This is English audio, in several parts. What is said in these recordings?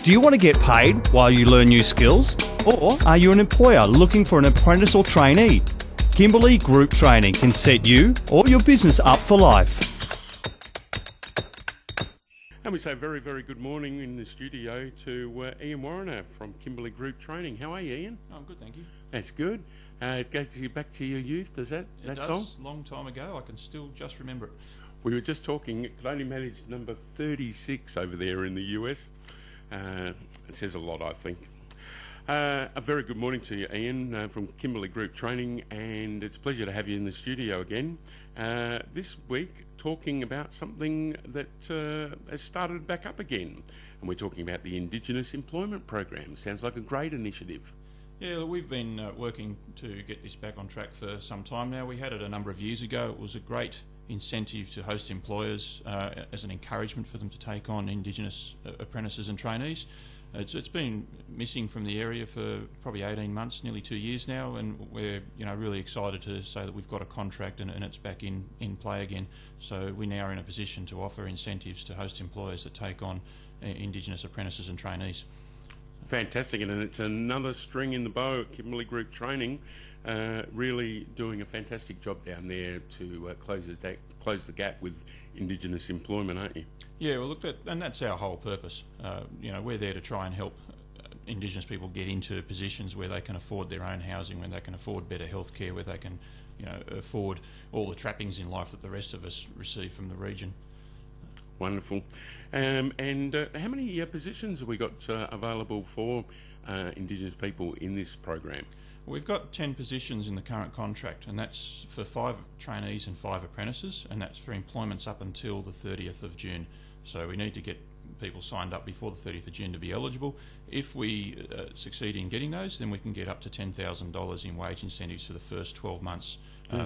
Do you want to get paid while you learn new skills? Or are you an employer looking for an apprentice or trainee? Kimberley Group Training can set you or your business up for life. And we say very, very good morning in the studio to Ian Warriner from Kimberley Group Training. How are you, Ian? I'm good, thank you. That's good. It goes you back to your youth, does that song? Long time ago. I can still just remember it. We were just talking, it could only manage number 36 over there in the US. It says a lot, I think. A very good morning to you, Ian, from Kimberley Group Training, and it's a pleasure to have you in the studio again. This week, talking about something that has started back up again, and we're talking about the Indigenous Employment Program. Sounds like a great initiative. Yeah, we've been working to get this back on track for some time now. We had it a number of years ago. It was a great incentive to host employers as an encouragement for them to take on Indigenous apprentices and trainees. It's been missing from the area for probably 18 months, nearly 2 years now, and we're really excited to say that we've got a contract and it's back in play again. So we now are in a position to offer incentives to host employers that take on Indigenous apprentices and trainees. Fantastic, and it's another string in the bow at Kimberley Group Training, really doing a fantastic job down there to close the gap with Indigenous employment, aren't you? Yeah, well, look, and that's our whole purpose. We're there to try and help Indigenous people get into positions where they can afford their own housing, where they can afford better healthcare, where they can, afford all the trappings in life that the rest of us receive from the region. Wonderful. And how many positions have we got available for Indigenous people in this program? We've got 10 positions in the current contract, and that's for 5 trainees and 5 apprentices, and that's for employments up until the 30th of June. So we need to get people signed up before the 30th of June to be eligible. If we succeed in getting those, then we can get up to $10,000 in wage incentives for the first 12 months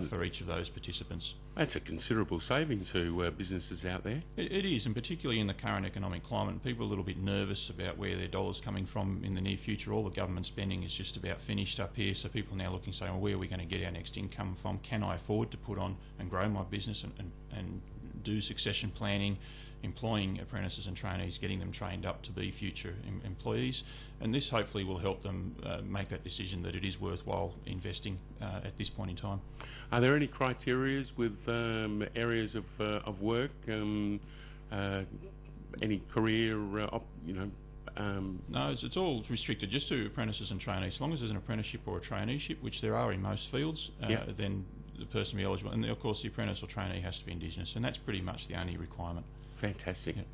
for each of those participants. That's a considerable saving to businesses out there. It is, and particularly in the current economic climate. People are a little bit nervous about where their dollar's coming from in the near future. All the government spending is just about finished up here, so people are now looking, saying, well, where are we going to get our next income from? Can I afford to put on and grow my business and do succession planning, employing apprentices and trainees, getting them trained up to be future employees, and this hopefully will help them make that decision that it is worthwhile investing at this point in time. Are there any criteria with areas of work, any career, No, it's all restricted just to apprentices and trainees. As long as there's an apprenticeship or a traineeship, which there are in most fields, then the person will be eligible. And of course the apprentice or trainee has to be Indigenous, and that's pretty much the only requirement. Fantastic. Yep.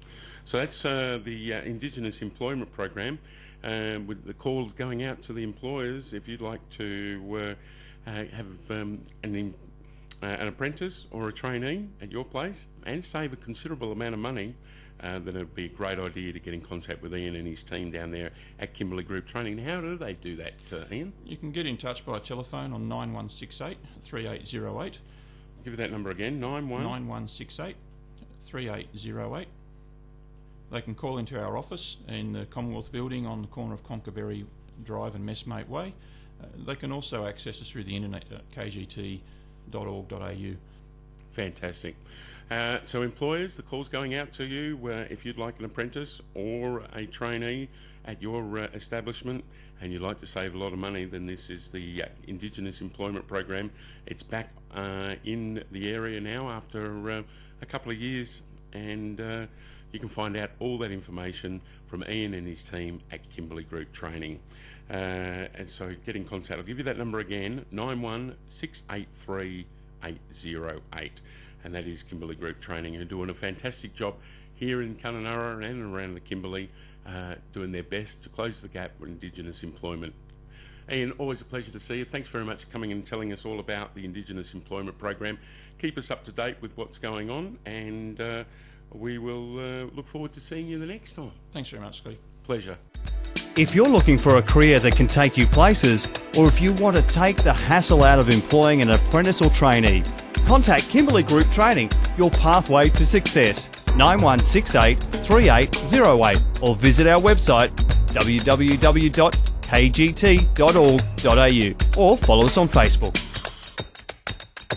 So that's the Indigenous Employment Program, with the calls going out to the employers. If you'd like to have an apprentice or a trainee at your place and save a considerable amount of money, then it would be a great idea to get in contact with Ian and his team down there at Kimberley Group Training. How do they do that, Ian? You can get in touch by telephone on 9168 3808. Give that number again, 9168 3808. They can call into our office in the Commonwealth Building on the corner of Conkerberry Drive and Messmate Way. They can also access us through the internet at kgt.org.au. Fantastic. So employers, the call's going out to you if you'd like an apprentice or a trainee at your establishment and you'd like to save a lot of money, then this is the Indigenous Employment Program. It's back in the area now after a couple of years, and you can find out all that information from Ian and his team at Kimberley Group Training. And so get in contact. I'll give you that number again, 91683 808, and that is Kimberley Group Training, who are doing a fantastic job here in Kununurra and around the Kimberley, doing their best to close the gap with Indigenous employment. Ian, always a pleasure to see you. Thanks very much for coming and telling us all about the Indigenous Employment Program. Keep us up to date with what's going on, and we will look forward to seeing you the next time. Thanks very much, Scotty. Pleasure. If you're looking for a career that can take you places, or if you want to take the hassle out of employing an apprentice or trainee, contact Kimberley Group Training, your pathway to success, 9168 3808, or visit our website www.kgt.org.au, or follow us on Facebook.